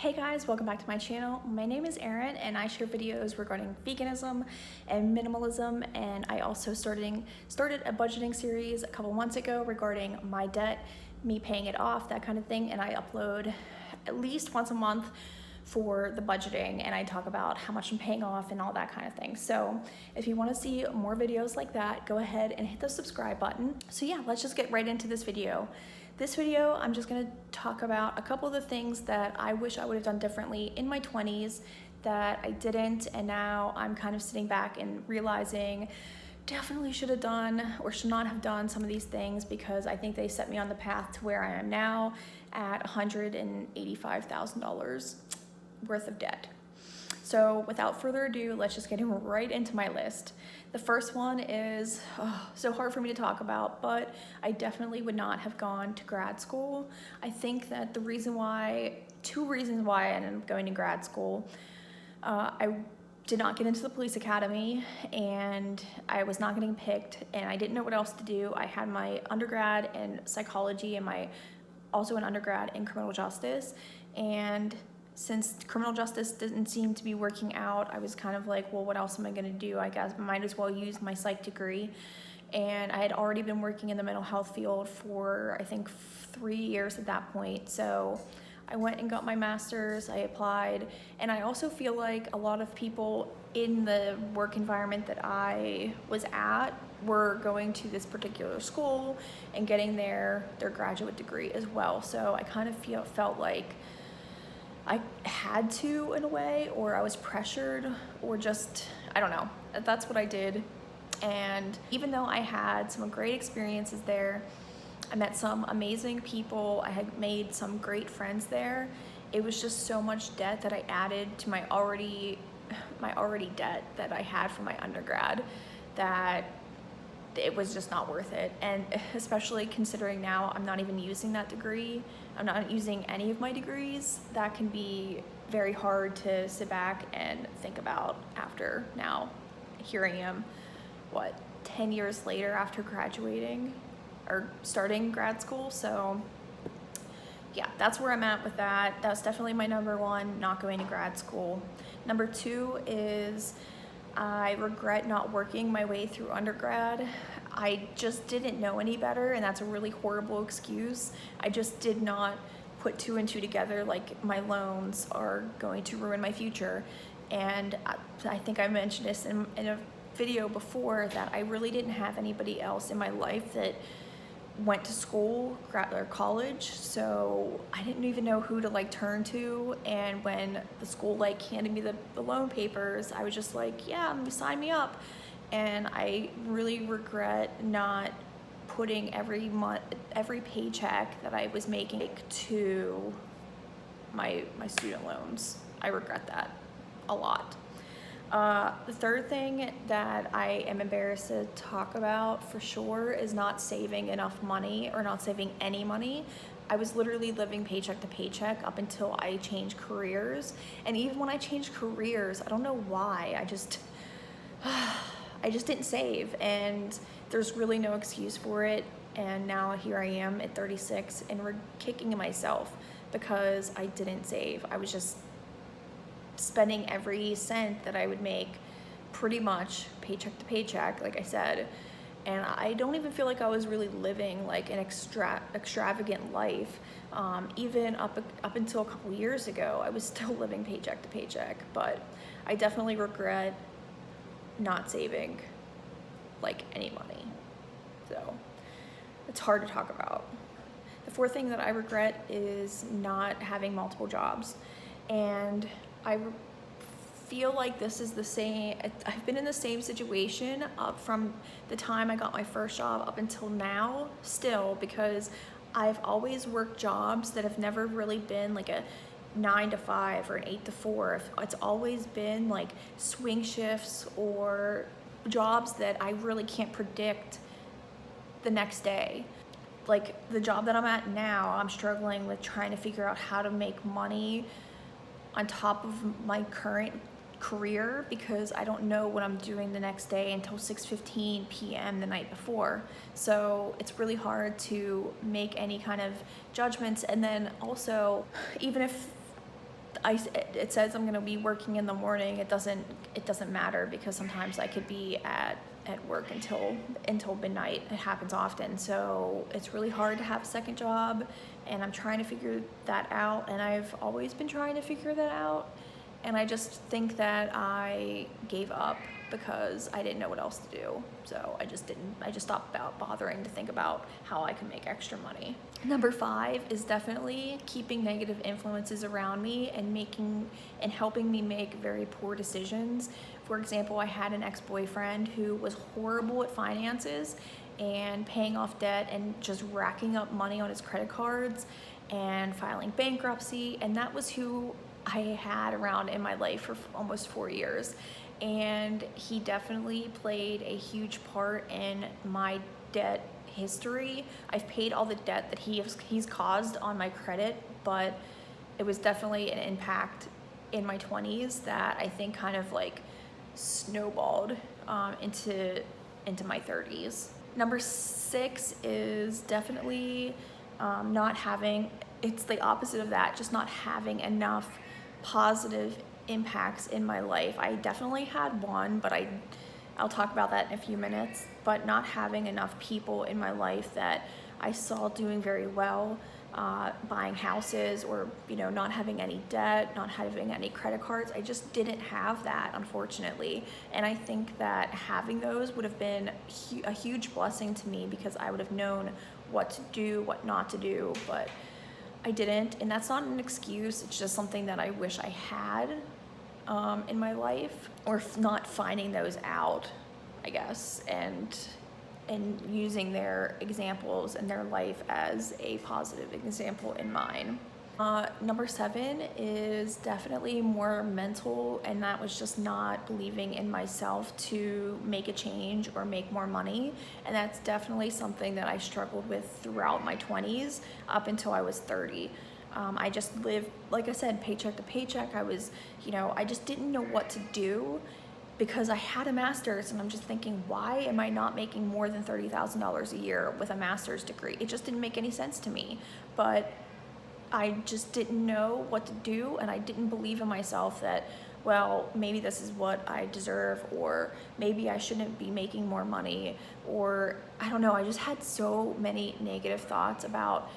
Hey guys, welcome back to my channel. My name is Erin and I share videos regarding veganism and minimalism, and I also started a budgeting series a couple months ago regarding my debt, me paying it off, that kind of thing, and I upload at least once a month for the budgeting, and I talk about how much I'm paying off and all that kind of thing. So if you want to see more videos like that, go ahead and hit the subscribe button. So yeah, let's just get right into this video. This video, I'm just gonna talk about a couple of the things that I wish I would have done differently in my 20s that I didn't, and now I'm kind of sitting back and realizing definitely should have done or should not have done some of these things, because I think they set me on the path to where I am now at $185,000 worth of debt. So without further ado, let's just get right into my list. The first one is so hard for me to talk about, but I definitely would not have gone to grad school. I think that two reasons why I ended up going to grad school. I did not get into the police academy, and I was not getting picked, and I didn't know what else to do. I had my undergrad in psychology and also an undergrad in criminal justice, and since criminal justice didn't seem to be working out, I was kind of like, well, what else am I gonna do? I guess I might as well use my psych degree. And I had already been working in the mental health field for, I think, 3 years at that point. So I went and got my master's, I applied, and I also feel like a lot of people in the work environment that I was at were going to this particular school and getting their graduate degree as well. So I kind of felt like I had to, in a way, or I was pressured, or just, I don't know. That's what I did. And even though I had some great experiences there, I met some amazing people, I had made some great friends there, it was just so much debt that I added to my already debt that I had from my undergrad, that it was just not worth it. And especially considering now I'm not even using that degree, I'm not using any of my degrees, that can be very hard to sit back and think about after. Now here I am, 10 years later after graduating or starting grad school. So yeah, that's where I'm at with that. That's definitely my number one, not going to grad school. Number two is I regret not working my way through undergrad. I just didn't know any better, and that's a really horrible excuse. I just did not put two and two together, like my loans are going to ruin my future. And I think I mentioned this in a video before, that I really didn't have anybody else in my life that went to school or college, so I didn't even know who to turn to. And when the school handed me the loan papers, I was just like, yeah, sign me up. And I really regret not putting every paycheck that I was making to my student loans. I regret that a lot. The third thing that I am embarrassed to talk about for sure is not saving enough money, or not saving any money. I was literally living paycheck to paycheck up until I changed careers. And even when I changed careers, I don't know why, I just didn't save, and there's really no excuse for it. And now here I am at 36 and we're kicking myself because I didn't save. I was just spending every cent that I would make pretty much paycheck to paycheck, like I said. And I don't even feel like I was really living an extravagant life. Even up until a couple years ago, I was still living paycheck to paycheck. But I definitely regret not saving any money. So it's hard to talk about. The fourth thing that I regret is not having multiple jobs. And I feel like this is the same. I've been in the same situation from the time I got my first job up until now still, because I've always worked jobs that have never really been a 9 to 5 or an 8 to 4. It's always been swing shifts or jobs that I really can't predict the next day. The job that I'm at now, I'm struggling with trying to figure out how to make money on top of my current career, because I don't know what I'm doing the next day until 6:15 p.m. the night before. So it's really hard to make any kind of judgments. And then also, even if it says I'm gonna be working in the morning. It doesn't matter, because sometimes I could be at work until midnight. It happens often. So it's really hard to have a second job, and I'm trying to figure that out, and I've always been trying to figure that out. And I just think that I gave up because I didn't know what else to do. So I just stopped bothering to think about how I can make extra money. Number 5 is definitely keeping negative influences around me and helping me make very poor decisions. For example, I had an ex-boyfriend who was horrible at finances and paying off debt and just racking up money on his credit cards and filing bankruptcy. And that was who I had around in my life for almost 4 years. And he definitely played a huge part in my debt history. I've paid all the debt that he's caused on my credit, but it was definitely an impact in my 20s that I think kind of like snowballed into my 30s. Number 6 is definitely not having, it's the opposite of that, just not having enough positive impacts in my life. I definitely had one, but I'll talk about that in a few minutes, but not having enough people in my life that I saw doing very well, buying houses, or not having any debt, not having any credit cards. I just didn't have that, unfortunately. And I think that having those would have been a huge blessing to me, because I would have known what to do, what not to do, but I didn't. And that's not an excuse, it's just something that I wish I had in my life, or not finding those out, I guess, and using their examples in their life as a positive example in mine. Number 7 is definitely more mental, and that was just not believing in myself to make a change or make more money. And that's definitely something that I struggled with throughout my 20s up until I was 30. I just lived, like I said, paycheck to paycheck. I just didn't know what to do, because I had a master's, and I'm just thinking, why am I not making more than $30,000 a year with a master's degree? It just didn't make any sense to me. But I just didn't know what to do, and I didn't believe in myself that, well, maybe this is what I deserve, or maybe I shouldn't be making more money, or I don't know. I just had so many negative thoughts about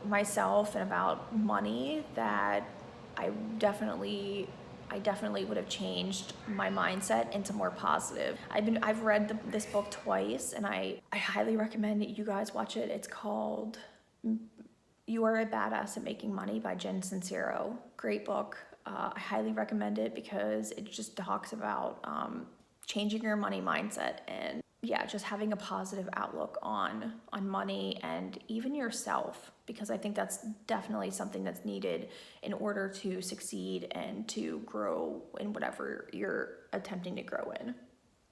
myself and about money that I definitely would have changed my mindset into more positive. I've read this book twice, and I highly recommend that you guys watch it. It's called You Are a Badass at Making Money by Jen Sincero. Great book. I highly recommend it, because it just talks about changing your money mindset, and just having a positive outlook on money and even yourself, because I think that's definitely something that's needed in order to succeed and to grow in whatever you're attempting to grow in.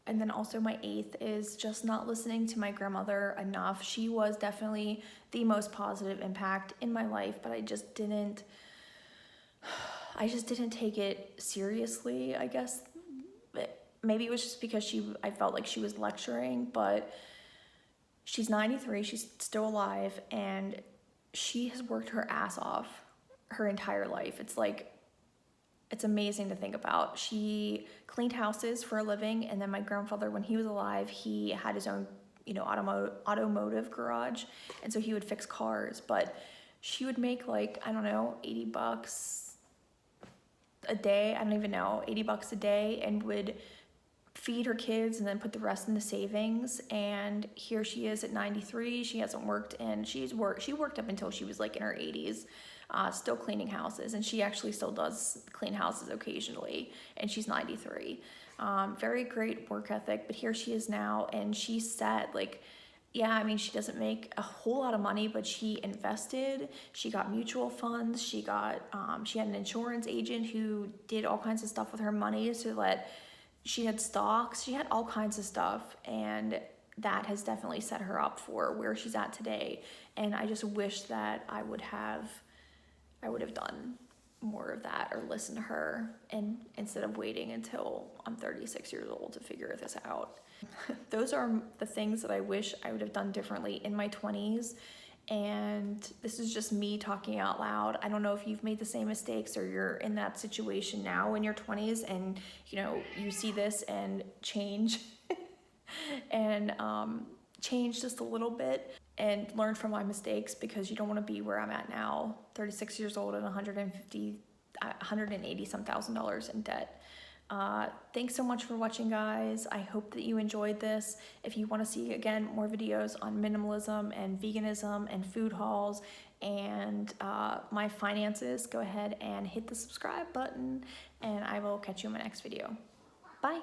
And then also my 8th is just not listening to my grandmother enough. She was definitely the most positive impact in my life, but I just didn't take it seriously, I guess. Maybe it was just because I felt like she was lecturing, but she's 93, she's still alive, and she has worked her ass off her entire life. It's amazing to think about. She cleaned houses for a living, and then my grandfather, when he was alive, he had his own, automotive garage, and so he would fix cars, but she would make $80 a day, I don't even know, $80 a day, and would feed her kids and then put the rest in the savings. And here she is at 93. She hasn't worked, and she worked up until she was in her 80s, still cleaning houses, and she actually still does clean houses occasionally, and she's 93. Very great work ethic, but here she is now, and she said, she doesn't make a whole lot of money, but she invested, she got mutual funds, she had an insurance agent who did all kinds of stuff with her money, so that she had stocks, she had all kinds of stuff, and that has definitely set her up for where she's at today. And I just wish that I would have done more of that, or listened to her, and instead of waiting until I'm 36 years old to figure this out. Those are the things that I wish I would have done differently in my 20s. And this is just me talking out loud. I don't know if you've made the same mistakes or you're in that situation now in your 20s and you see this and change and change just a little bit and learn from my mistakes, because you don't want to be where I'm at now, 36 years old and $180 some thousand in debt. Thanks so much for watching, guys. I hope that you enjoyed this. If you want to see, again, more videos on minimalism and veganism and food hauls and my finances, go ahead and hit the subscribe button, and I will catch you in my next video. Bye.